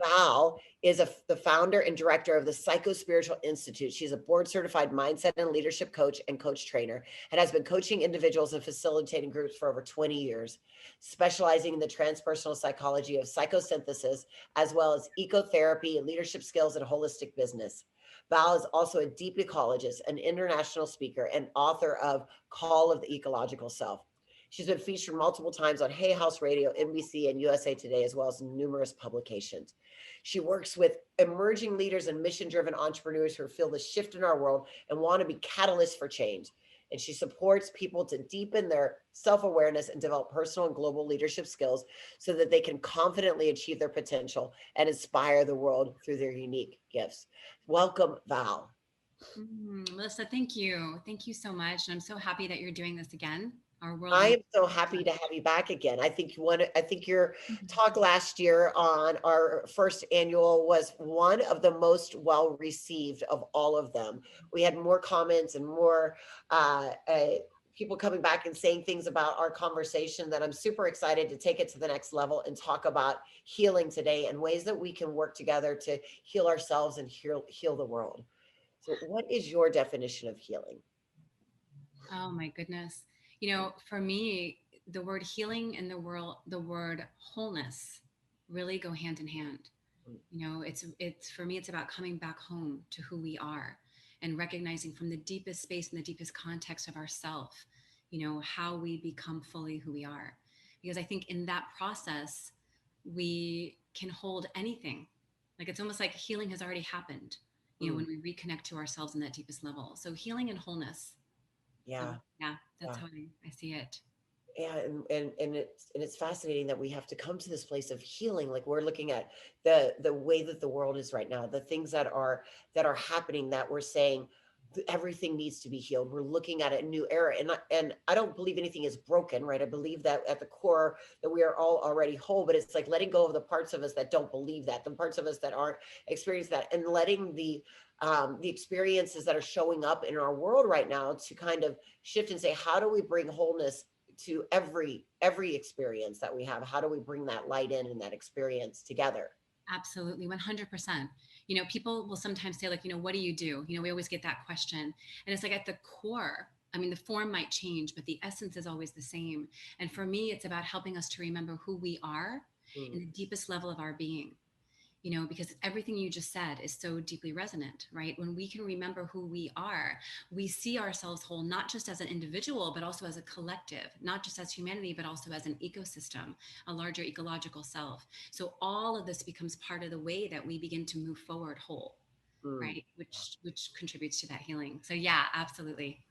Val is the founder and director of the Psychospiritual Institute. She's a board certified mindset and leadership coach and coach trainer, and has been coaching individuals and facilitating groups for over 20 years, specializing in the transpersonal psychology of psychosynthesis, as well as ecotherapy, leadership skills, and holistic business. Val is also a deep ecologist, an international speaker, and author of Call of the Ecological Self. She's been featured multiple times on Hay House Radio, NBC, and USA Today, as well as numerous publications. She works with emerging leaders and mission-driven entrepreneurs who feel the shift in our world and want to be catalysts for change. And she supports people to deepen their self-awareness and develop personal and global leadership skills so that they can confidently achieve their potential and inspire the world through their unique gifts. Welcome, Val. Melissa, thank you. Thank you so much. And I'm so happy that you're doing this again. Our world. I am so happy to have you back again. I think your talk last year on our first annual was one of the most well received of all of them. We had more comments and more people coming back and saying things about our conversation that I'm super excited to take it to the next level and talk about healing today and ways that we can work together to heal ourselves and heal the world. So what is your definition of healing? Oh my goodness. For me, the word healing and the word wholeness really go hand in hand. It's for me, it's about coming back home to who we are and recognizing from the deepest space and the deepest context of ourself, how we become fully who we are. Because I think in that process, we can hold anything. Like it's almost like healing has already happened, when we reconnect to ourselves in that deepest level. So healing and wholeness. Yeah. So, that's how I see it. Yeah, and it's fascinating that we have to come to this place of healing. Like we're looking at the way that the world is right now, the things that are happening, that we're saying everything needs to be healed. We're looking at a new era, and I don't believe anything is broken, right? I believe that at the core that we are all already whole, but it's like letting go of the parts of us that don't believe that, the parts of us that aren't experiencing that, and letting the experiences that are showing up in our world right now to kind of shift and say, how do we bring wholeness to every experience that we have? How do we bring that light in and that experience together? Absolutely, 100%. People will sometimes say, like, what do you do? We always get that question. And it's like at the core, I mean, the form might change, but the essence is always the same. And for me, it's about helping us to remember who we are in the deepest level of our being. Because everything you just said is so deeply resonant, right? When we can remember who we are, we see ourselves whole, not just as an individual, but also as a collective, not just as humanity, but also as an ecosystem, a larger ecological self. So all of this becomes part of the way that we begin to move forward whole, right? Which contributes to that healing. So yeah, absolutely.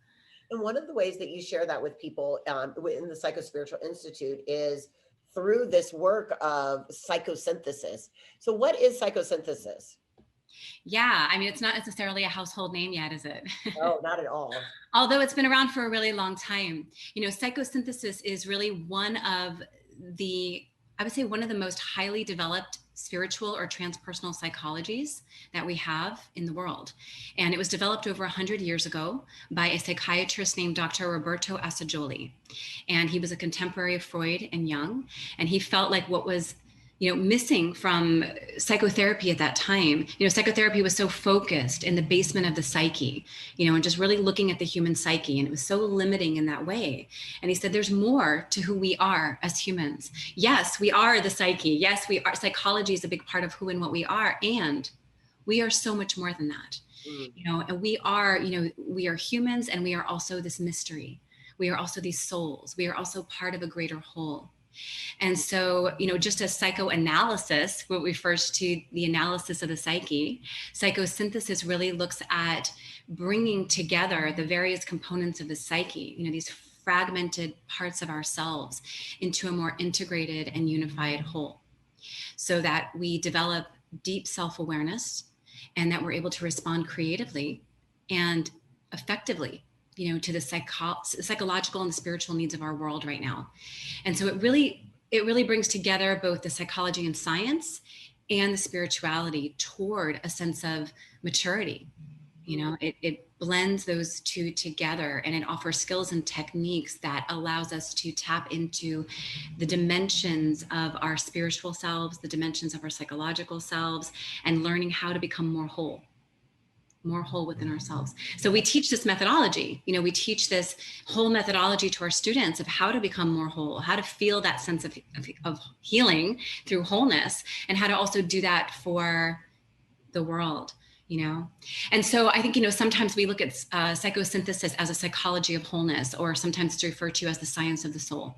And one of the ways that you share that with people in the Psychospiritual Institute is through this work of psychosynthesis. So what is psychosynthesis? Yeah, I mean, it's not necessarily a household name yet, is it? Oh, not at all. Although it's been around for a really long time. Psychosynthesis is really one of the most highly developed spiritual or transpersonal psychologies that we have in the world. And it was developed over 100 years ago by a psychiatrist named Dr. Roberto Assagioli. And he was a contemporary of Freud and Jung. And he felt like what was missing from psychotherapy at that time. Psychotherapy was so focused in the basement of the psyche, and just really looking at the human psyche. And it was so limiting in that way. And he said, there's more to who we are as humans. Yes, we are the psyche. Yes, we are. Psychology is a big part of who and what we are. And we are so much more than that, and we are humans, and we are also this mystery. We are also these souls. We are also part of a greater whole. And so, just as psychoanalysis, what refers to the analysis of the psyche, psychosynthesis really looks at bringing together the various components of the psyche, these fragmented parts of ourselves into a more integrated and unified whole, so that we develop deep self-awareness and that we're able to respond creatively and effectively to the psychological and the spiritual needs of our world right now. And so it really brings together both the psychology and science and the spirituality toward a sense of maturity. It blends those two together, and it offers skills and techniques that allows us to tap into the dimensions of our spiritual selves, the dimensions of our psychological selves, and learning how to become more whole within ourselves. So we teach this methodology, we teach this whole methodology to our students of how to become more whole, how to feel that sense of healing through wholeness, and how to also do that for the world. And so I think, sometimes we look at psychosynthesis as a psychology of wholeness, or sometimes it's referred to as the science of the soul.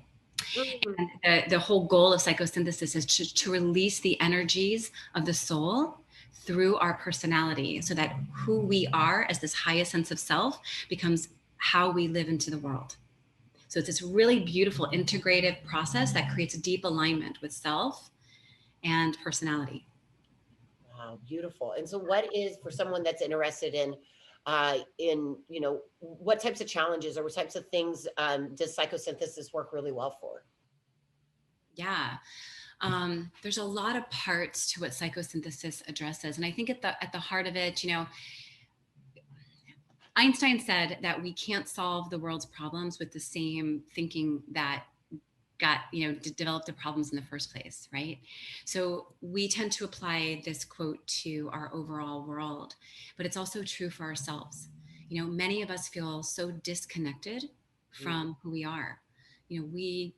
And the whole goal of psychosynthesis is to release the energies of the soul through our personality, so that who we are as this highest sense of self becomes how we live into the world. So it's this really beautiful integrative process that creates a deep alignment with self and personality. Wow, beautiful. And so what is, for someone that's interested in, what types of challenges or what types of things does psychosynthesis work really well for? Yeah. There's a lot of parts to what psychosynthesis addresses. And I think at the heart of it, Einstein said that we can't solve the world's problems with the same thinking that developed the problems in the first place, right? So we tend to apply this quote to our overall world, but it's also true for ourselves. Many of us feel so disconnected from who we are. We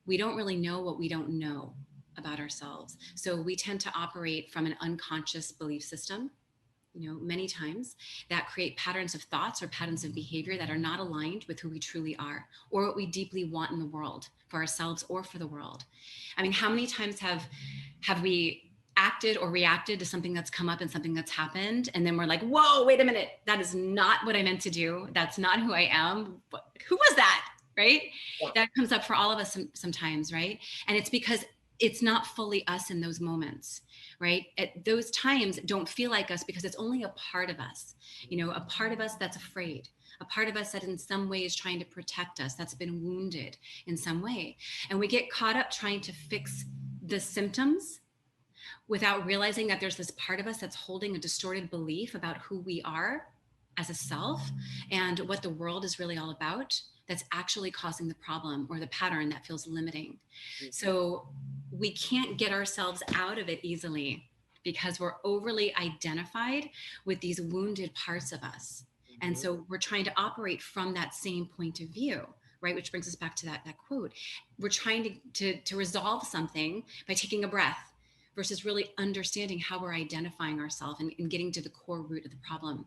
don't really know what we don't know about ourselves. So we tend to operate from an unconscious belief system, many times, that create patterns of thoughts or patterns of behavior that are not aligned with who we truly are, or what we deeply want in the world, for ourselves or for the world. I mean, how many times have we acted or reacted to something that's come up and something that's happened, and then we're like, whoa, wait a minute, that is not what I meant to do. That's not who I am. Who was that? Right? Yeah. That comes up for all of us sometimes, right? And it's because it's not fully us in those moments, right? At those times don't feel like us because it's only a part of us, a part of us that's afraid, a part of us that in some way is trying to protect us, that's been wounded in some way. And we get caught up trying to fix the symptoms without realizing that there's this part of us that's holding a distorted belief about who we are as a self and what the world is really all about, that's actually causing the problem or the pattern that feels limiting. So we can't get ourselves out of it easily because we're overly identified with these wounded parts of us. And so we're trying to operate from that same point of view, right? Which brings us back to that quote. We're trying to resolve something by taking a breath versus really understanding how we're identifying ourselves and getting to the core root of the problem.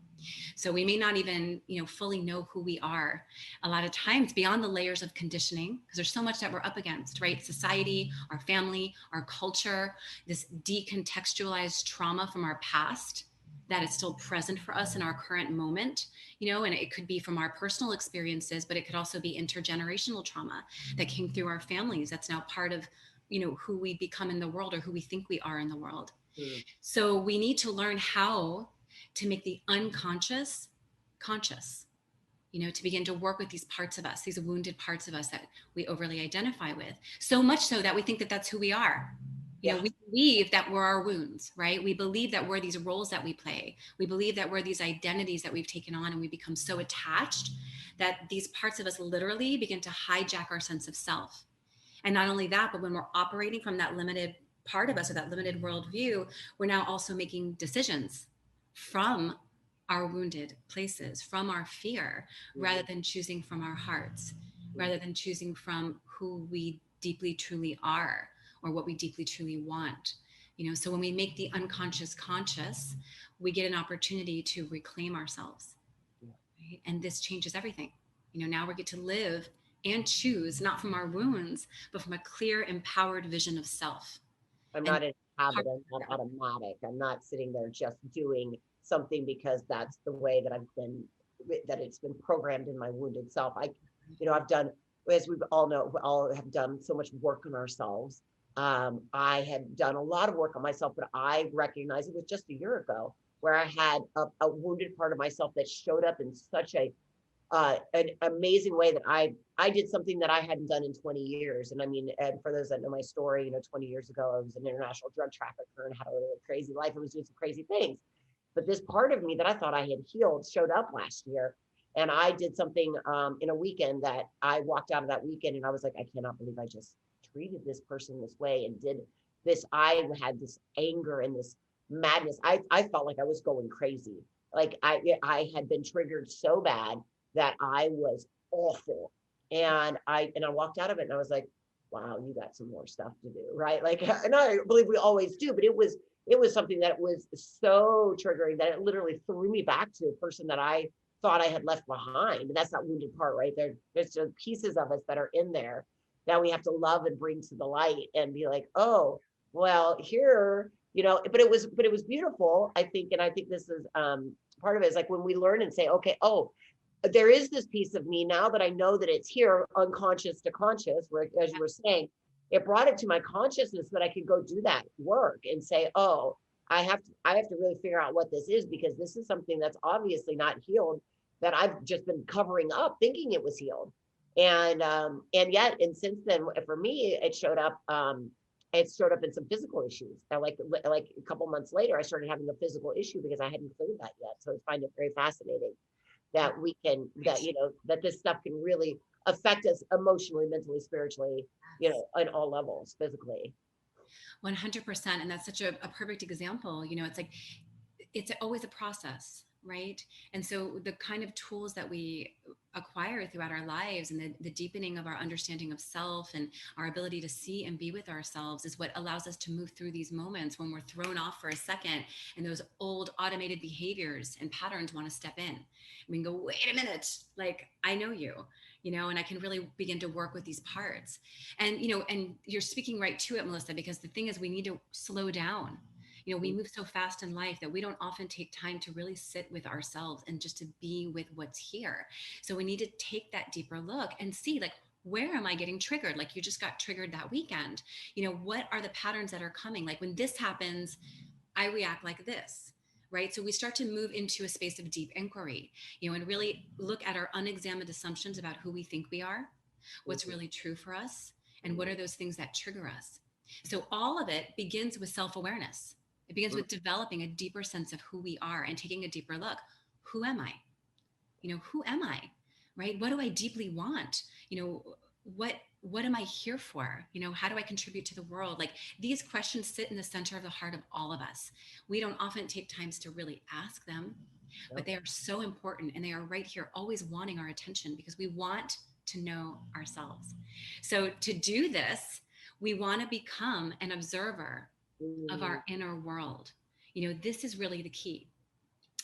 So we may not even, fully know who we are a lot of times beyond the layers of conditioning, because there's so much that we're up against, right? Society, our family, our culture, this decontextualized trauma from our past that is still present for us in our current moment, and it could be from our personal experiences, but it could also be intergenerational trauma that came through our families. That's now part of who we become in the world or who we think we are in the world. So we need to learn how to make the unconscious conscious, to begin to work with these parts of us, these wounded parts of us that we overly identify with, so much so that we think that that's who we are. We believe that we're our wounds, right? We believe that we're these roles that we play. We believe that we're these identities that we've taken on, and we become so attached that these parts of us literally begin to hijack our sense of self. And not only that, but when we're operating from that limited part of us or that limited worldview, we're now also making decisions from our wounded places, from our fear, rather than choosing from our hearts, rather than choosing from who we deeply truly are or what we deeply truly want. So when we make the unconscious conscious, we get an opportunity to reclaim ourselves. Right? And this changes everything. Now we get to live and choose not from our wounds, but from a clear, empowered vision of self. I'm not in habit. I'm not automatic. I'm not sitting there just doing something because that's the way that it's been programmed in my wounded self. I've done, as we all know, we all have done so much work on ourselves. I had done a lot of work on myself, but I recognized it was just a year ago where I had a wounded part of myself that showed up in such an amazing way that I did something that I hadn't done in 20 years. And and for those that know my story, 20 years ago, I was an international drug trafficker and had a really crazy life. I was doing some crazy things. But this part of me that I thought I had healed showed up last year. And I did something in a weekend that I walked out of that weekend and I was like, I cannot believe I just treated this person this way and did this. I had this anger and this madness. I felt like I was going crazy. Like I had been triggered so bad that I was awful. And I walked out of it and I was like, wow, you got some more stuff to do, right? Like, and I believe we always do, but it was something that was so triggering that it literally threw me back to a person that I thought I had left behind. And that's that wounded part, right? There's just pieces of us that are in there that we have to love and bring to the light and be like, oh, well, here, but it was beautiful, I think. And I think this is part of it is like when we learn and say, okay, oh, there is this piece of me now that I know that it's here, unconscious to conscious, where, as you were saying, it brought it to my consciousness that I could go do that work and say, oh, I have to really figure out what this is, because this is something that's obviously not healed, that I've just been covering up thinking it was healed. And yet, and since then, for me, it showed up in some physical issues. And like a couple months later, I started having a physical issue because I hadn't cleared that yet. So I find it very fascinating that that this stuff can really affect us emotionally, mentally, spiritually, on all levels, physically. 100%. And that's such a perfect example. It's like, it's always a process, right? And so the kind of tools that we acquire throughout our lives and the deepening of our understanding of self and our ability to see and be with ourselves is what allows us to move through these moments when we're thrown off for a second and those old automated behaviors and patterns want to step in. We can go, wait a minute, like, I know you, and I can really begin to work with these parts. And, and you're speaking right to it, Melissa, because the thing is, we need to slow down. We move so fast in life that we don't often take time to really sit with ourselves and just to be with what's here. So we need to take that deeper look and see, like, where am I getting triggered? Like you just got triggered that weekend. What are the patterns that are coming? Like when this happens, I react like this, right? So we start to move into a space of deep inquiry, and really look at our unexamined assumptions about who we think we are, what's really true for us, and what are those things that trigger us. So all of it begins with self-awareness. It begins with developing a deeper sense of who we are and taking a deeper look. Who am I? Who am I? Right? What do I deeply want? What am I here for? How do I contribute to the world? Like, these questions sit in the center of the heart of all of us. We don't often take times to really ask them, but they are so important, and they are right here, always wanting our attention, because we want to know ourselves. So to do this, we want to become an observer of our inner world. This is really the key,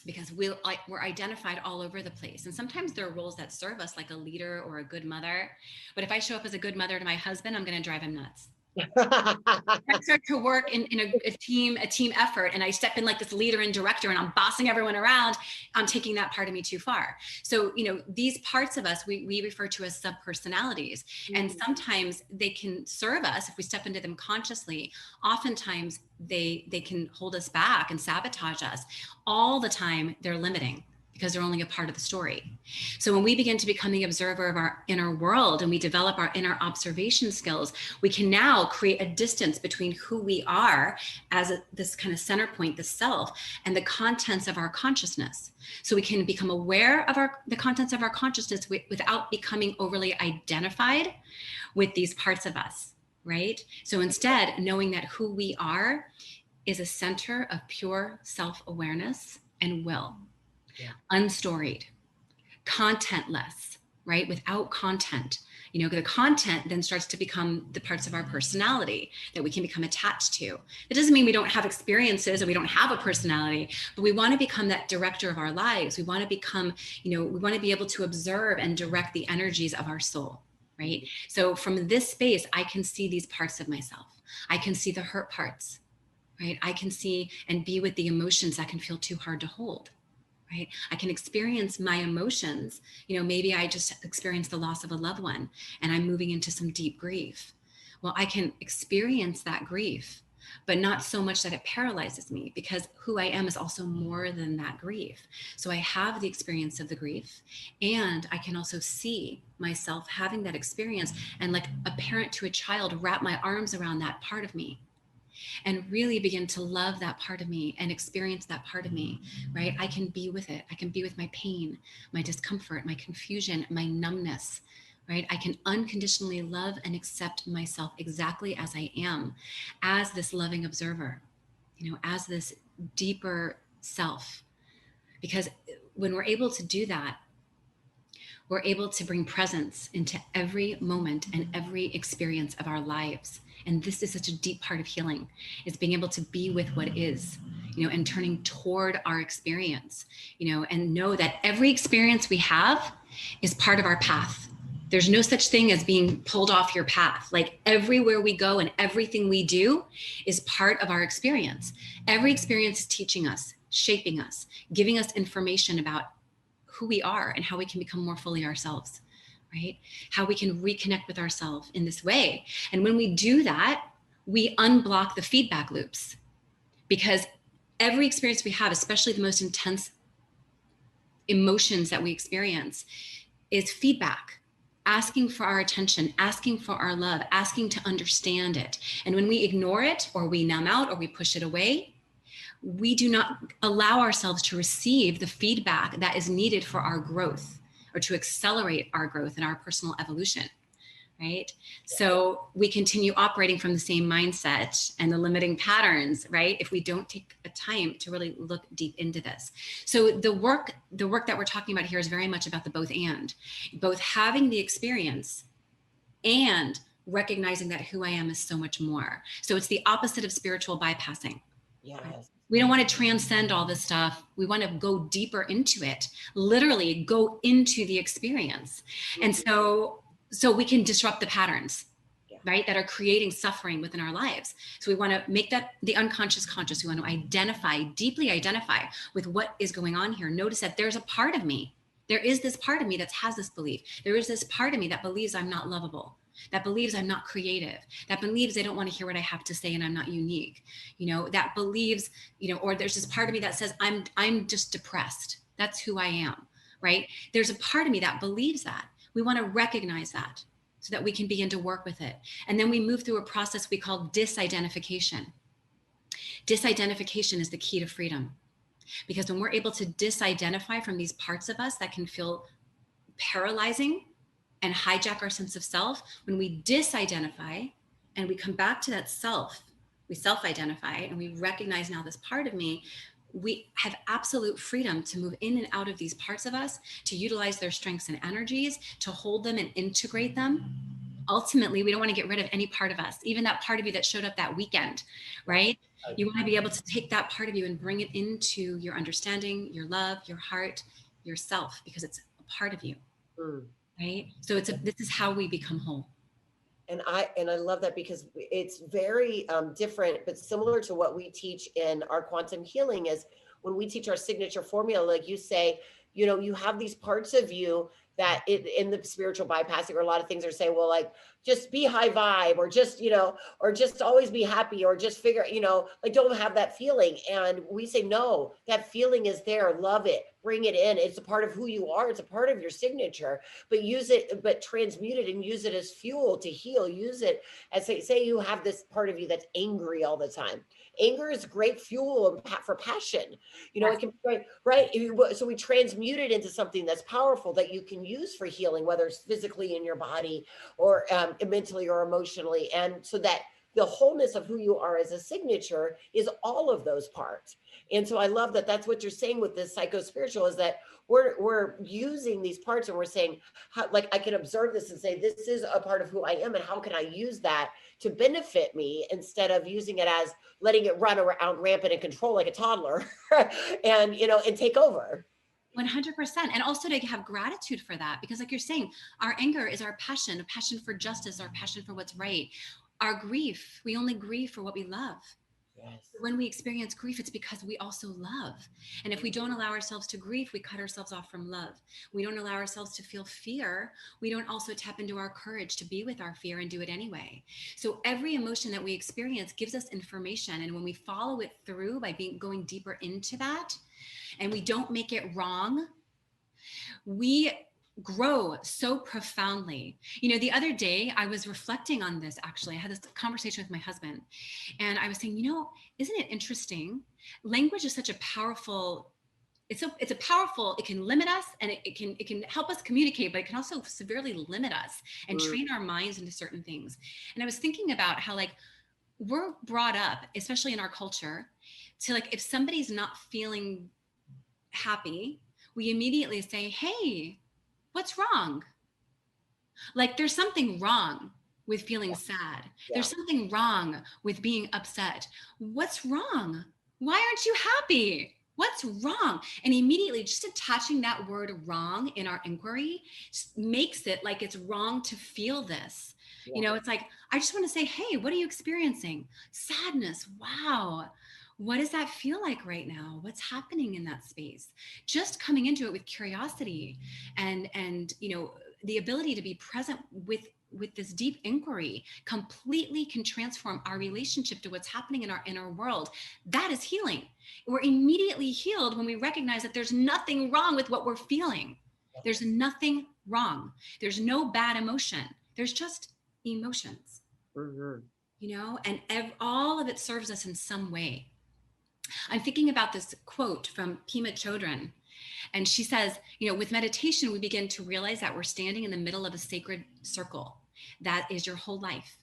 because we're identified all over the place. And sometimes there are roles that serve us, like a leader or a good mother. But if I show up as a good mother to my husband, I'm going to drive him nuts. I start to work in a team effort, and I step in like this leader and director, and I'm bossing everyone around. I'm taking that part of me too far. So, these parts of us, we refer to as subpersonalities. And sometimes they can serve us if we step into them consciously. Oftentimes they can hold us back and sabotage us. All the time they're limiting, because they're only a part of the story. So when we begin to become the observer of our inner world and we develop our inner observation skills, we can now create a distance between who we are as this kind of center point, the self, and the contents of our consciousness. So we can become aware of the contents of our consciousness without becoming overly identified with these parts of us, right? So instead, knowing that who we are is a center of pure self-awareness and will. Yeah. Unstoried, contentless, right? Without content. The content then starts to become the parts of our personality that we can become attached to. It doesn't mean we don't have experiences or we don't have a personality, but we want to become that director of our lives. We want to become, we want to be able to observe and direct the energies of our soul, right? So from this space, I can see these parts of myself. I can see the hurt parts, right? I can see and be with the emotions that can feel too hard to hold. Right? I can experience my emotions. Maybe I just experienced the loss of a loved one and I'm moving into some deep grief. Well, I can experience that grief, but not so much that it paralyzes me, because who I am is also more than that grief. So I have the experience of the grief, and I can also see myself having that experience, and like a parent to a child, wrap my arms around that part of me and really begin to love that part of me and experience that part of me, right? I can be with it. I can be with my pain, my discomfort, my confusion, my numbness, right? I can unconditionally love and accept myself exactly as I am, as this loving observer, as this deeper self. Because when we're able to do that, we're able to bring presence into every moment and every experience of our lives. And this is such a deep part of healing, is being able to be with what is, and turning toward our experience, and know that every experience we have is part of our path. There's no such thing as being pulled off your path. Like everywhere we go and everything we do is part of our experience. Every experience is teaching us, shaping us, giving us information about who we are and how we can become more fully ourselves, right? How we can reconnect with ourselves in this way. And when we do that, we unblock the feedback loops, because every experience we have, especially the most intense emotions that we experience, is feedback, asking for our attention, asking for our love, asking to understand it. And when we ignore it, or we numb out, or we push it away, we do not allow ourselves to receive the feedback that is needed for our growth, or to accelerate our growth and our personal evolution, right? So we continue operating from the same mindset and the limiting patterns, right? If we don't take a time to really look deep into this. So the work that we're talking about here is very much about the both having the experience and recognizing that who I am is so much more. So it's the opposite of spiritual bypassing. Yes. Right? We don't want to transcend all this stuff. We want to go deeper into it, literally go into the experience. And so we can disrupt the patterns, right, that are creating suffering within our lives. So we want to make that the unconscious conscious. We want to deeply identify with what is going on here. Notice that there's a part of me. There is this part of me that has this belief. There is this part of me that believes I'm not lovable, that believes I'm not creative, that believes they don't want to hear what I have to say and I'm not unique, that believes, or there's this part of me that says I'm just depressed. That's who I am, right? There's a part of me that believes that. We want to recognize that so that we can begin to work with it. And then we move through a process we call disidentification. Disidentification is the key to freedom, because when we're able to disidentify from these parts of us that can feel paralyzing and hijack our sense of self, when we disidentify and we come back to that self, we self-identify and we recognize, now this part of me, we have absolute freedom to move in and out of these parts of us, to utilize their strengths and energies, to hold them and integrate them. Ultimately, we don't want to get rid of any part of us, even that part of you that showed up that weekend, right? You want to be able to take that part of you and bring it into your understanding, your love, your heart, yourself, because it's a part of you. Right? So this is how we become whole. And I love that, because it's very different, but similar to what we teach in our quantum healing. Is when we teach our signature formula, like you say, you have these parts of you that in the spiritual bypassing, or a lot of things are saying, well, like, just be high vibe, or just, or just always be happy, or just figure, like, don't have that feeling. And we say, no, that feeling is there. Love it. Bring it in. It's a part of who you are. It's a part of your signature, but use it, but transmute it and use it as fuel to heal. Use it as, say you have this part of you that's angry all the time. Anger is great fuel for passion. It can be great, right? So we transmute it into something that's powerful that you can use for healing, whether it's physically in your body or mentally or emotionally. And so that the wholeness of who you are as a signature is all of those parts. And so I love that that's what you're saying with this psychospiritual, is that we're using these parts, and we're saying, like, I can observe this and say, this is a part of who I am, and how can I use that to benefit me, instead of using it as letting it run around rampant and control like a toddler and, and take over. 100%. And also to have gratitude for that, because like you're saying, our anger is our passion, a passion for justice, our passion for what's right. Our grief, we only grieve for what we love. Yes. When we experience grief, it's because we also love. And if we don't allow ourselves to grieve, we cut ourselves off from love. We don't allow ourselves to feel fear. We don't also tap into our courage to be with our fear and do it anyway. So every emotion that we experience gives us information. And when we follow it through by going deeper into that, and we don't make it wrong, we grow so profoundly. You know, the other day I was reflecting on this, actually. I had this conversation with my husband, and I was saying, you know, isn't it interesting? Language is such a powerful, it's a powerful, it can limit us, and it can help us communicate, but it can also severely limit us and Mm, train our minds into certain things. And I was thinking about how, like, we're brought up, especially in our culture, to, like, if somebody's not feeling happy, we immediately say, hey, what's wrong? Like, there's something wrong with feeling sad. yeah. There's something wrong with being upset. What's wrong? Why aren't you happy? What's wrong? And immediately just attaching that word wrong in our inquiry makes it like it's wrong to feel this. You Yeah. know, it's like, I just want to say, hey, what are you experiencing? Sadness. Wow. What does that feel like right now? What's happening in that space? Just coming into it with curiosity and you know, the ability to be present with this deep inquiry completely can transform our relationship to what's happening in our inner world. That is healing. We're immediately healed when we recognize that there's nothing wrong with what we're feeling. There's nothing wrong. There's no bad emotion. There's just emotions, Mm-hmm. you know, and all of it serves us in some way. I'm thinking about this quote from Pema Chodron. And she says, you know, with meditation, we begin to realize that we're standing in the middle of a sacred circle. That is your whole life.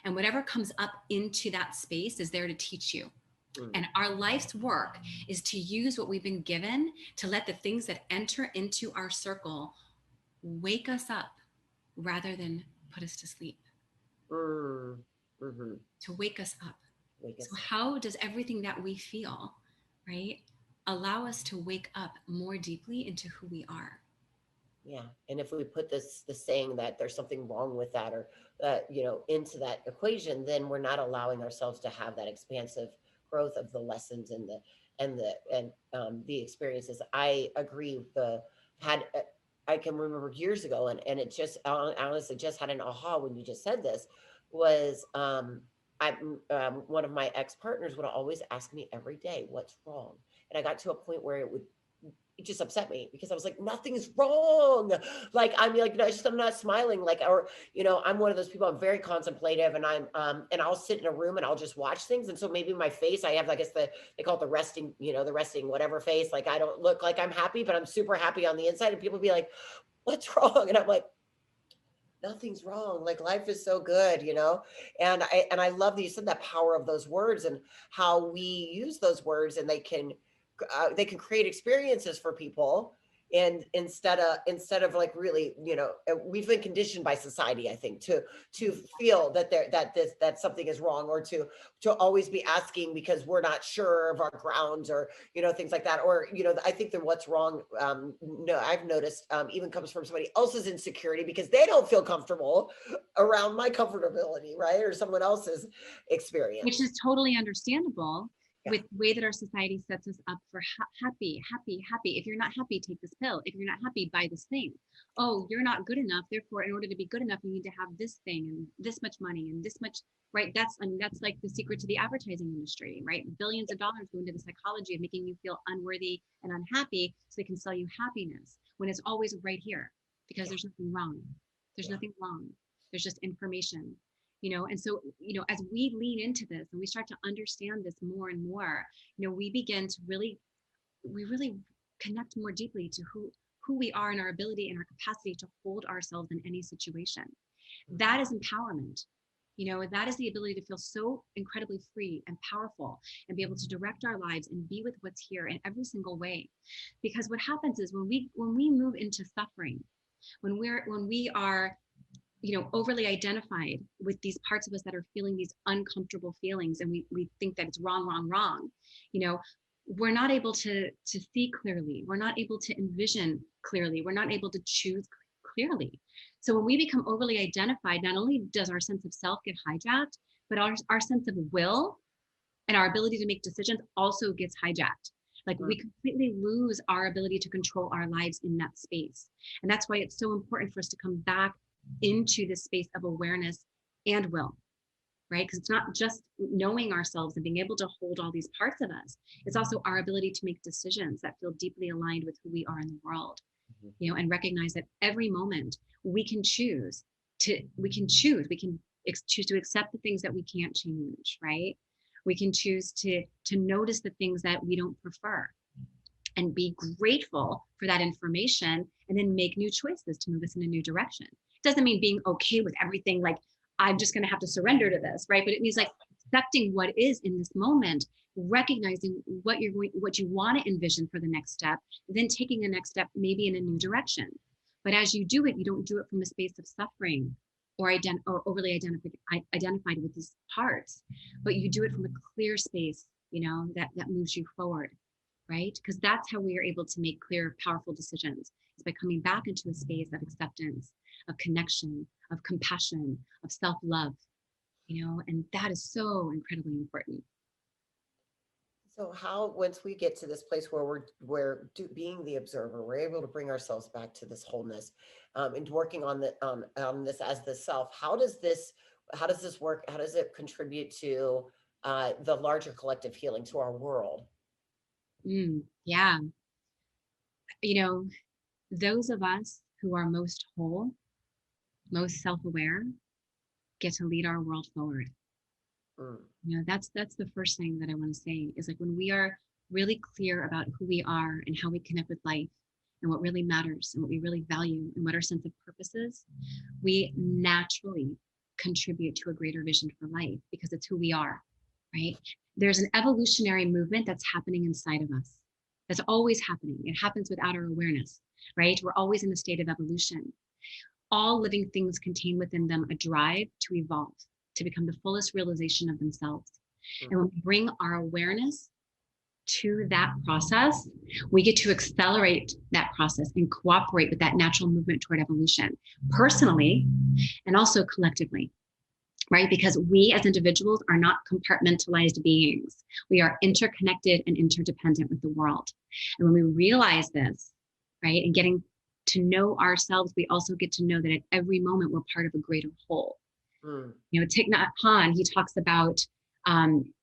And whatever comes up into that space is there to teach you. Mm. And our life's work is to use what we've been given to let the things that enter into our circle wake us up rather than put us to sleep, Mm-hmm. to wake us up. Wake So, us up. how does everything that we feel, right, allow us to wake up more deeply into who we are? Yeah. And if we put the saying that there's something wrong with that, or you know, into that equation, then we're not allowing ourselves to have that expansive growth of the lessons and the experiences. I agree. Had I can remember years ago, and it just honestly just had an aha when you just said this, was I one of my ex partners would always ask me every day, what's wrong? And I got to a point where it just upset me because I was like, nothing's wrong. Like, I'm like, no, it's just, I'm not smiling. Like, or, you know, I'm one of those people, I'm very contemplative, and and I'll sit in a room and I'll just watch things. And so maybe my face, I have, I guess they call it the resting, you know, the resting, whatever face. Like, I don't look like I'm happy, but I'm super happy on the inside. And people be like, what's wrong? And I'm like, nothing's wrong. Like, life is so good, you know? And I love that you said that power of those words and how we use those words, and they can create experiences for people. And instead of like, really, you know, we've been conditioned by society, I think, to feel that that something is wrong, or to always be asking because we're not sure of our grounds, or, you know, things like that. Or, you know, I think that what's wrong, no, I've noticed, even comes from somebody else's insecurity because they don't feel comfortable around my comfortability, right? Or someone else's Which experience. is totally understandable Yeah. with the way that our society sets us up for happy, happy, happy. If you're not happy, take this pill. If you're not happy, buy this thing. Oh, you're not good enough. Therefore, in order to be good enough, you need to have this thing and this much money and this much, right? That's, I mean, that's like the secret to the advertising industry, right? Billions of dollars go into the psychology of making you feel unworthy and unhappy so they can sell you happiness when it's always right here, because Yeah. there's nothing wrong. There's Yeah. nothing wrong. There's just information, you know. And so, you know, as we lean into this and we start to understand this more and more, you know, we begin to really connect more deeply to who we are and our ability and our capacity to hold ourselves in any situation. That is empowerment. You know, that is the ability to feel so incredibly free and powerful and be able to direct our lives and be with what's here in every single way. Because what happens is when we move into suffering, when we are, you know, overly identified with these parts of us that are feeling these uncomfortable feelings, and we think that it's wrong, you know, we're not able to see clearly, we're not able to envision clearly, we're not able to choose clearly. So when we become overly identified, not only does our sense of self get hijacked, but our sense of will and our ability to make decisions also gets hijacked. Like, Mm. we completely lose our ability to control our lives in that space. And that's why it's so important for us to come back into this space of awareness and will, right? Because it's not just knowing ourselves and being able to hold all these parts of us. It's also our ability to make decisions that feel deeply aligned with who we are in the world. you know, and recognize that every moment we can choose choose to accept the things that we can't change, right? We can choose to notice the things that we don't prefer and be grateful for that information, and then make new choices to move us in a new direction. It doesn't mean being okay with everything, like I'm just going to have to surrender to this, right? But it means like accepting what is in this moment, recognizing what you want to envision for the next step, then taking the next step maybe in a new direction. But as you do it, you don't do it from a space of suffering or overly identified with these parts, but you do it from a clear space, you know, that moves you forward, right? Because that's how we are able to make clear, powerful decisions, is by coming back into a space of acceptance, of connection, of compassion, of self-love, you know, and that is so incredibly important. So how, once we get to this place where being the observer, we're able to bring ourselves back to this wholeness, and working on this as the self. How does this work? How does it contribute to the larger collective healing, to our world? Yeah, you know, those of us who are most whole, most self-aware, get to lead our world forward. Mm. You know, that's the first thing that I want to say, is like when we are really clear about who we are and how we connect with life and what really matters and what we really value and what our sense of purpose is, we naturally contribute to a greater vision for life, because it's who we are, right? There's an evolutionary movement that's happening inside of us. That's always happening. It happens without our awareness, right? We're always in a state of evolution. All living things contain within them a drive to evolve, to become the fullest realization of themselves. And when we bring our awareness to that process, we get to accelerate that process and cooperate with that natural movement toward evolution, personally and also collectively, right? Because we as individuals are not compartmentalized beings. We are interconnected and interdependent with the world. And when we realize this, right, and getting to know ourselves, we also get to know that at every moment we're part of a greater whole. You know, Thich Nhat Hanh, he talks about,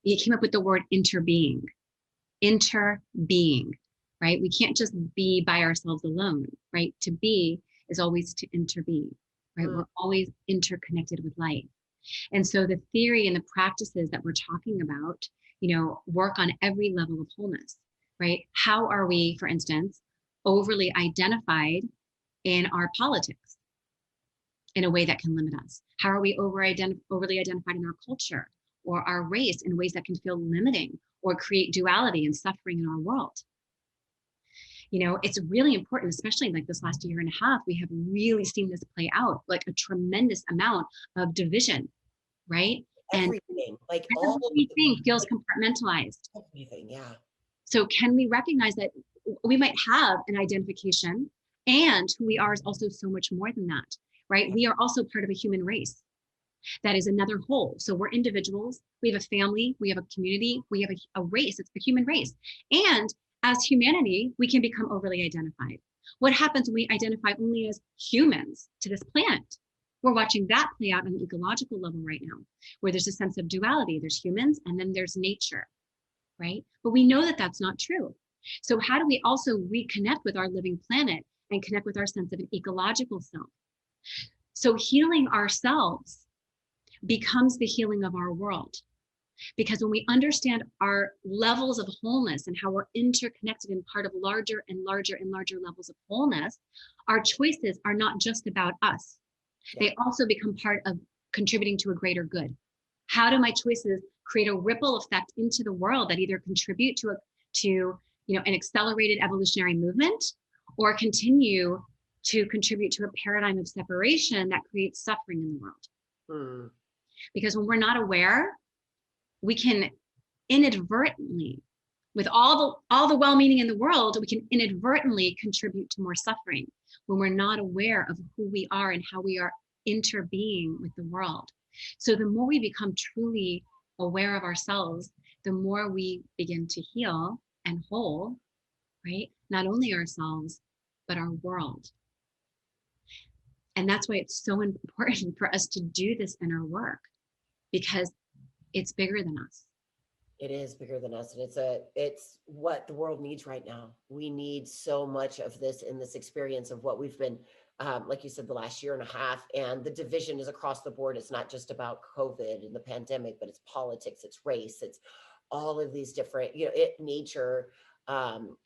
he came up with the word interbeing, right? We can't just be by ourselves alone, right? To be is always to interbe, right? We're always interconnected with life. And so the theory and the practices that we're talking about, you know, work on every level of wholeness, right? How are we, for instance, overly identified in our politics in a way that can limit us? How are we overly identified in our culture or our race in ways that can feel limiting or create duality and suffering in our world? You know, it's really important, especially like this last year and a half, we have really seen this play out, like a tremendous amount of division, right? Everything, like everything feels compartmentalized. Everything, yeah. So can we recognize that we might have an identification, and who we are is also so much more than that, right? We are also part of a human race. That is another whole. So we're individuals, we have a family, we have a community, we have a race, it's the human race. And as humanity, we can become overly identified. What happens when we identify only as humans to this planet? We're watching that play out on an ecological level right now, where there's a sense of duality. There's humans and then there's nature, right? But we know that that's not true. So how do we also reconnect with our living planet and connect with our sense of an ecological self? So healing ourselves becomes the healing of our world. Because when we understand our levels of wholeness and how we're interconnected and part of larger and larger and larger levels of wholeness, our choices are not just about us. They also become part of contributing to a greater good. How do my choices create a ripple effect into the world that either contribute to an accelerated evolutionary movement, or continue to contribute to a paradigm of separation that creates suffering in the world? Because when we're not aware, we can inadvertently, with all the well-meaning in the world, we can inadvertently contribute to more suffering when we're not aware of who we are and how we are interbeing with the world. So the more we become truly aware of ourselves, the more we begin to heal and whole, right? Not only ourselves, but our world. And that's why it's so important for us to do this inner work, because it's bigger than us. It is bigger than us, and it's what the world needs right now. We need so much of this in this experience of what we've been, like you said, the last year and a half, and the division is across the board. It's not just about COVID and the pandemic, but it's politics, it's race, it's all of these different, nature,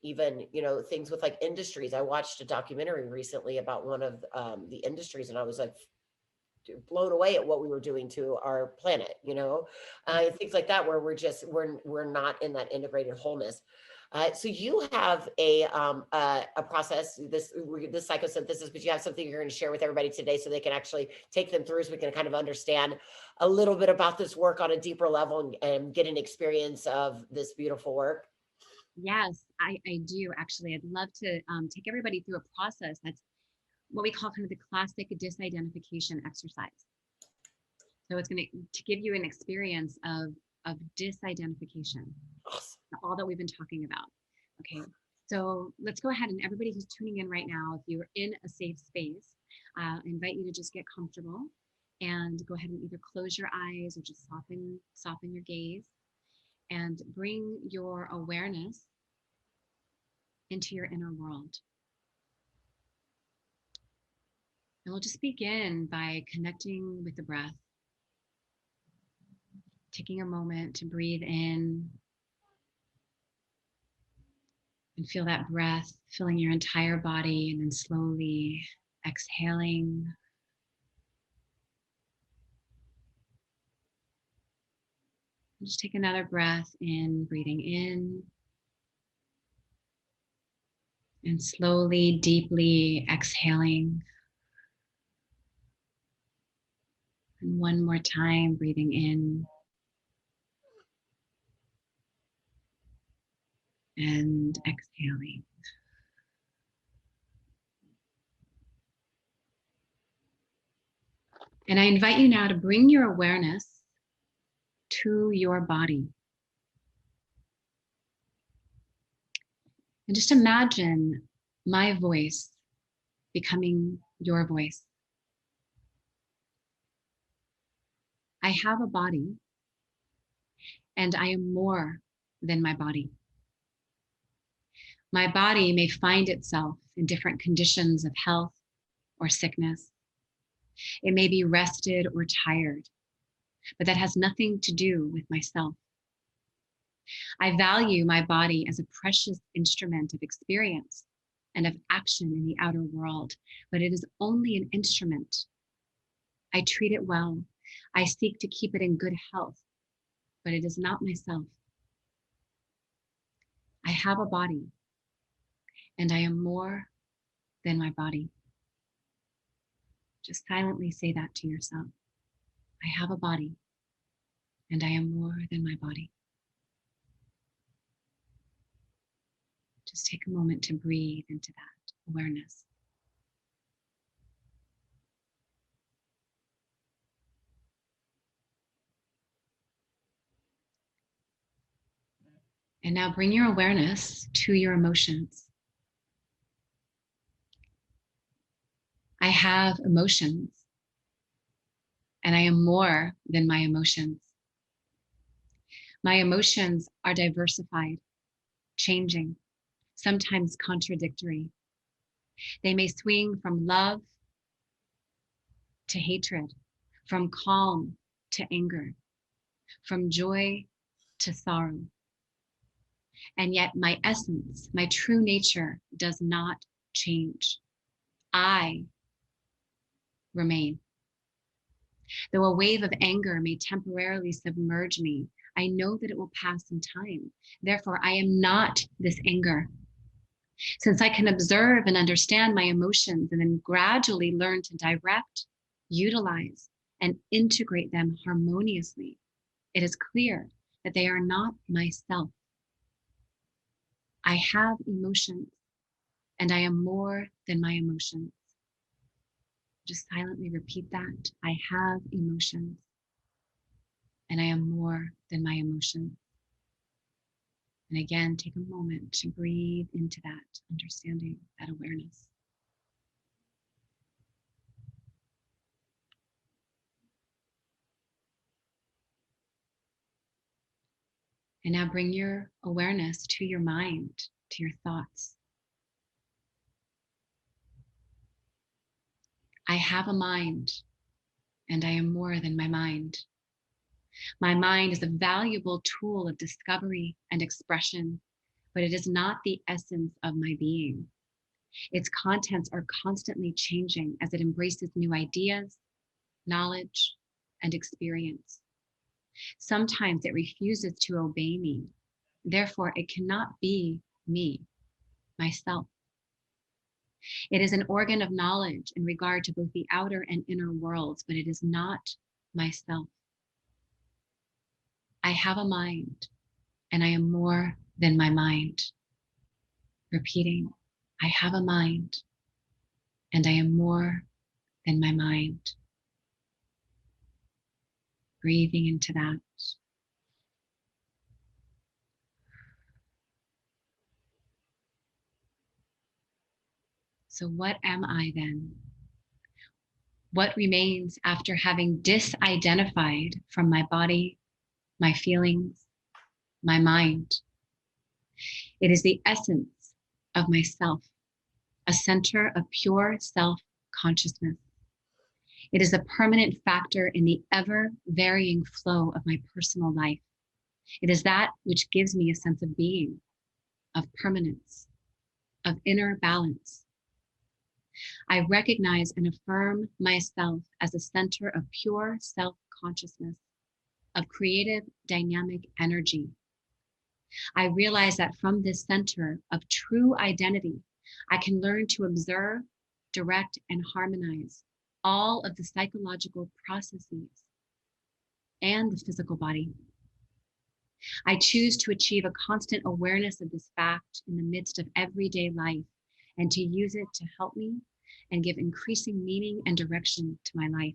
even, things with like industries. I watched a documentary recently about one of the industries, and I was like blown away at what we were doing to our planet, and things like that, where we're not in that integrated wholeness. So you have a process, this psychosynthesis, but you have something you're going to share with everybody today, so they can actually take them through, so we can kind of understand a little bit about this work on a deeper level, and get an experience of this beautiful work. Yes, I do actually. I'd love to take everybody through a process that's what we call kind of the classic disidentification exercise. So it's going to give you an experience of disidentification, Awesome. all that we've been talking about. Okay, so let's go ahead, and everybody who's tuning in right now, if you're in a safe space, I invite you to just get comfortable and go ahead and either close your eyes or just soften your gaze, and bring your awareness into your inner world. And we'll just begin by connecting with the breath, taking a moment to breathe in and feel that breath filling your entire body, and then slowly exhaling. And just take another breath in, breathing in, and slowly, deeply exhaling. And one more time, breathing in and exhaling. And I invite you now to bring your awareness to your body. And just imagine my voice becoming your voice. I have a body, and I am more than my body. My body may find itself in different conditions of health or sickness. It may be rested or tired, but that has nothing to do with myself. I value my body as a precious instrument of experience and of action in the outer world, but it is only an instrument. I treat it well. I seek to keep it in good health, but it is not myself. I have a body, and I am more than my body. Just silently say that to yourself. I have a body, and I am more than my body. Just take a moment to breathe into that awareness. And now bring your awareness to your emotions. I have emotions, and I am more than my emotions. My emotions are diversified, changing, sometimes contradictory. They may swing from love to hatred, from calm to anger, from joy to sorrow. And yet my essence, my true nature does not change. I remain. Though a wave of anger may temporarily submerge me, I know that it will pass in time. Therefore, I am not this anger. Since I can observe and understand my emotions and then gradually learn to direct, utilize, and integrate them harmoniously, it is clear that they are not myself. I have emotions, and I am more than my emotions. Just silently repeat that. I have emotions, and I am more than my emotions. And again, take a moment to breathe into that understanding, that awareness. And now bring your awareness to your mind, to your thoughts. I have a mind, and I am more than my mind. My mind is a valuable tool of discovery and expression, but it is not the essence of my being. Its contents are constantly changing as it embraces new ideas, knowledge, and experience. Sometimes it refuses to obey me. Therefore, it cannot be me, myself. It is an organ of knowledge in regard to both the outer and inner worlds, but it is not myself. I have a mind, and I am more than my mind. Repeating, I have a mind, and I am more than my mind. Breathing into that. So what am I then? What remains after having disidentified from my body, my feelings, my mind? It is the essence of myself, a center of pure self-consciousness. It is a permanent factor in the ever-varying flow of my personal life. It is that which gives me a sense of being, of permanence, of inner balance. I recognize and affirm myself as a center of pure self-consciousness, of creative, dynamic energy. I realize that from this center of true identity, I can learn to observe, direct, and harmonize all of the psychological processes and the physical body. I choose to achieve a constant awareness of this fact in the midst of everyday life and to use it to help me and give increasing meaning and direction to my life.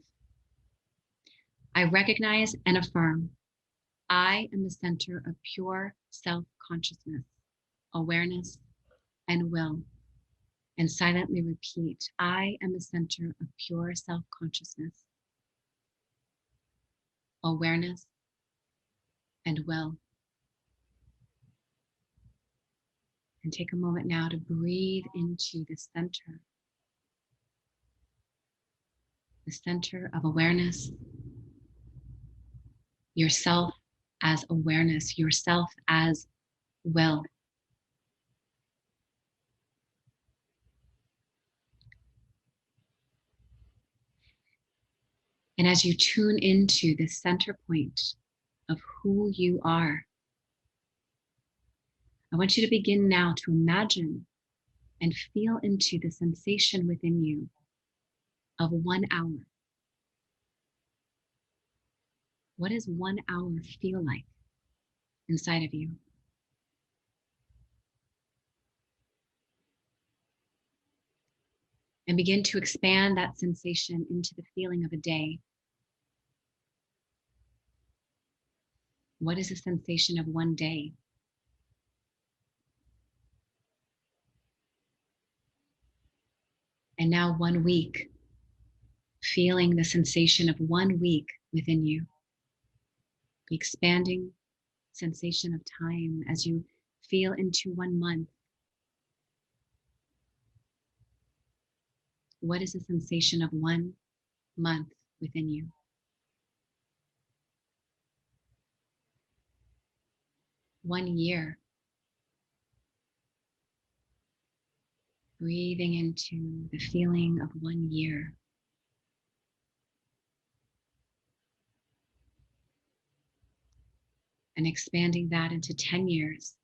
I recognize and affirm I am the center of pure self-consciousness, awareness, and will. And silently repeat, I am the center of pure self-consciousness, awareness, and will. And take a moment now to breathe into the center of awareness, yourself as awareness, yourself as will. And as you tune into the center point of who you are, I want you to begin now to imagine and feel into the sensation within you of 1 hour. What does 1 hour feel like inside of you? And begin to expand that sensation into the feeling of a day. What is the sensation of 1 day? And now 1 week, feeling the sensation of 1 week within you. The expanding sensation of time as you feel into 1 month. What is the sensation of 1 month within you? One year. Breathing into the feeling of 1 year. And expanding that into 10 years.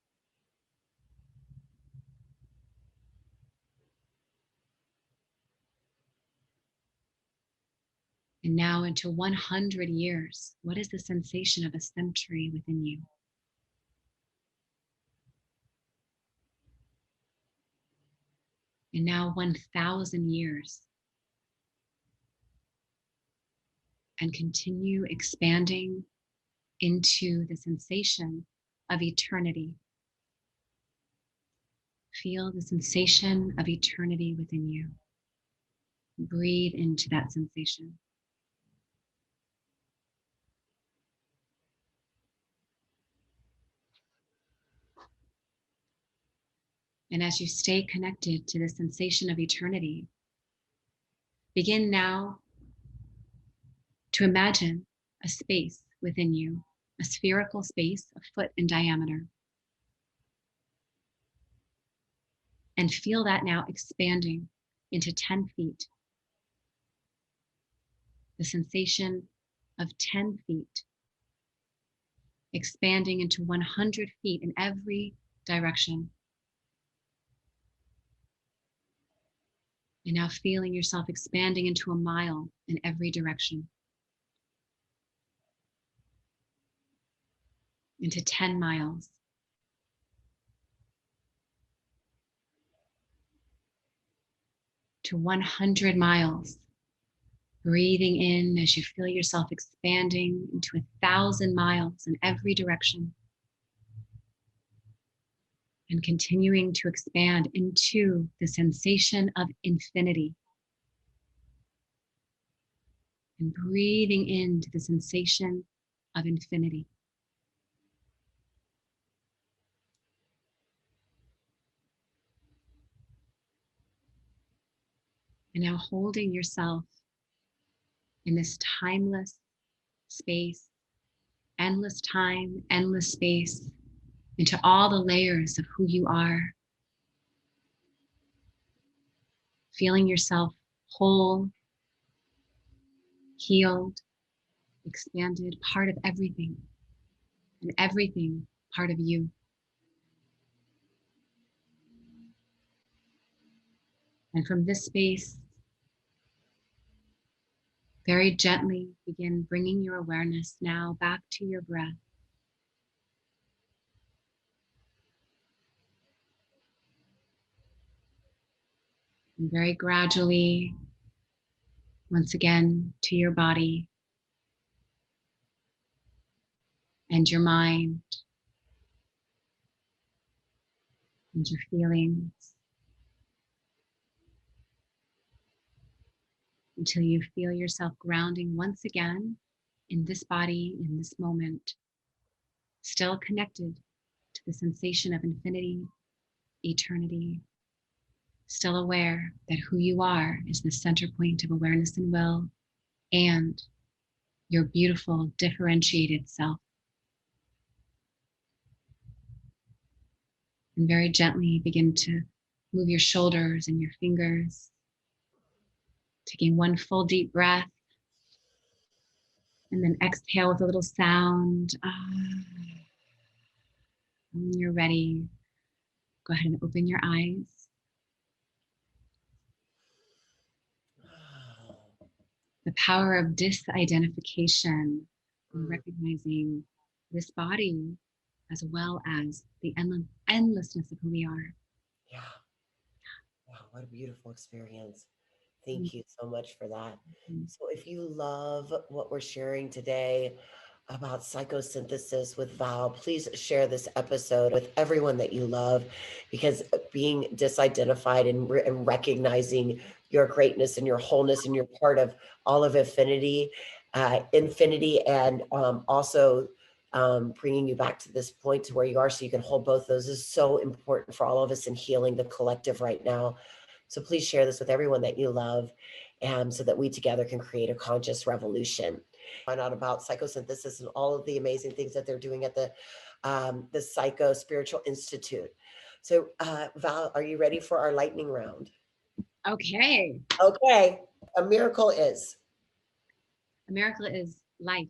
And now into 100 years. What is the sensation of a century within you? And now 1,000 years. And continue expanding into the sensation of eternity. Feel the sensation of eternity within you. Breathe into that sensation. And as you stay connected to the sensation of eternity, begin now to imagine a space within you, a spherical space a foot in diameter. And feel that now expanding into 10 feet. The sensation of 10 feet, expanding into 100 feet in every direction. And now feeling yourself expanding into a mile in every direction. Into 10 miles. To 100 miles. Breathing in as you feel yourself expanding into 1,000 miles in every direction. And continuing to expand into the sensation of infinity. And breathing into the sensation of infinity. And now holding yourself in this timeless space, endless time, endless space, into all the layers of who you are. Feeling yourself whole, healed, expanded, part of everything, and everything part of you. And from this space, very gently begin bringing your awareness now back to your breath. And very gradually, once again, to your body and your mind and your feelings, until you feel yourself grounding once again in this body, in this moment, still connected to the sensation of infinity, eternity, still aware that who you are is the center point of awareness and will, and your beautiful, differentiated self. And very gently begin to move your shoulders and your fingers, taking one full deep breath, and then exhale with a little sound. When you're ready, go ahead and open your eyes. The power of disidentification, recognizing this body as well as the endlessness of who we are. Yeah. Wow, what a beautiful experience. Thank you so much for that. So if you love what we're sharing today about psychosynthesis with Val, please share this episode with everyone that you love, because being disidentified and recognizing your greatness and your wholeness, and you're part of all of infinity, and also bringing you back to this point to where you are so you can hold both those is so important for all of us in healing the collective right now. So please share this with everyone that you love, and so that we together can create a conscious revolution. Find out about psychosynthesis and all of the amazing things that they're doing at the Psychospiritual Institute. So Val, are you ready for our lightning round? Okay. Okay. A miracle is? A miracle is life.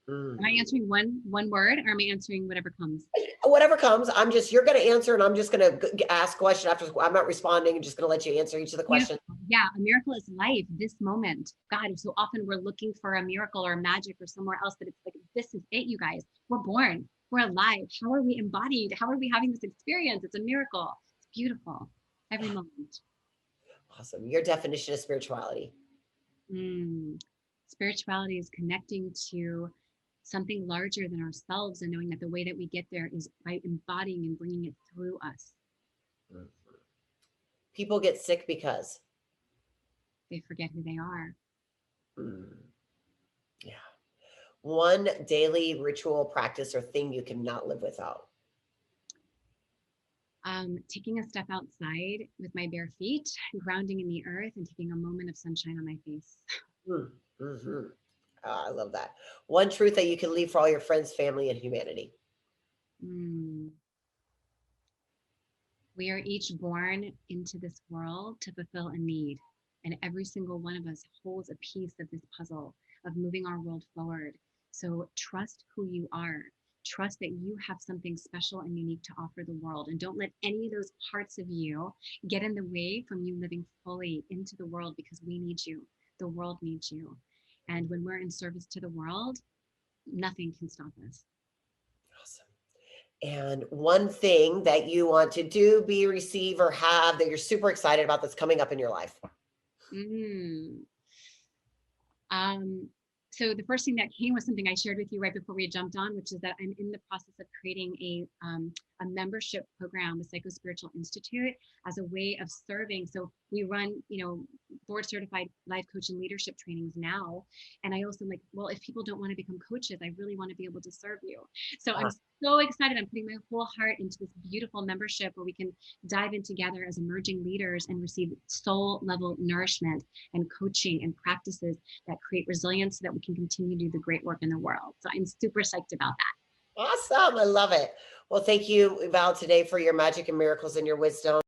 Am I answering one word, or am I answering whatever comes? Whatever comes. You're going to answer, and I'm just going to ask question after. I'm not responding. I'm just going to let you answer each of the questions. Yeah, a miracle is life, this moment. God, so often we're looking for a miracle or magic or somewhere else, but it's like, this is it, you guys. We're born. We're alive. How are we embodied? How are we having this experience? It's a miracle. It's beautiful. Every moment. Awesome. Your definition of spirituality? Spirituality is connecting to something larger than ourselves, and knowing that the way that we get there is by embodying and bringing it through us. People get sick because they forget who they are. Yeah. One daily ritual, practice, or thing you cannot live without? Taking a step outside with my bare feet, grounding in the earth, and taking a moment of sunshine on my face. Mm-hmm. I love that. One truth that you can leave for all your friends, family, and humanity. Mm. We are each born into this world to fulfill a need, and every single one of us holds a piece of this puzzle of moving our world forward. So trust who you are. Trust that you have something special and unique to offer the world, and don't let any of those parts of you get in the way from you living fully into the world, because we need you. The world needs you. And when we're in service to the world, nothing can stop us. Awesome. And one thing that you want to do, be, receive, or have that you're super excited about that's coming up in your life. Mm. Um, so the first thing that came was something I shared with you right before we jumped on, which is that I'm in the process of creating a membership program with Psychospiritual Institute as a way of serving. So we run, board certified life coach and leadership trainings now. And I also well, if people don't want to become coaches, I really want to be able to serve you. So I'm so excited. I'm putting my whole heart into this beautiful membership where we can dive in together as emerging leaders and receive soul level nourishment and coaching and practices that create resilience so that we can continue to do the great work in the world. So I'm super psyched about that. Awesome. I love it. Well, thank you, Val, today for your magic and miracles and your wisdom.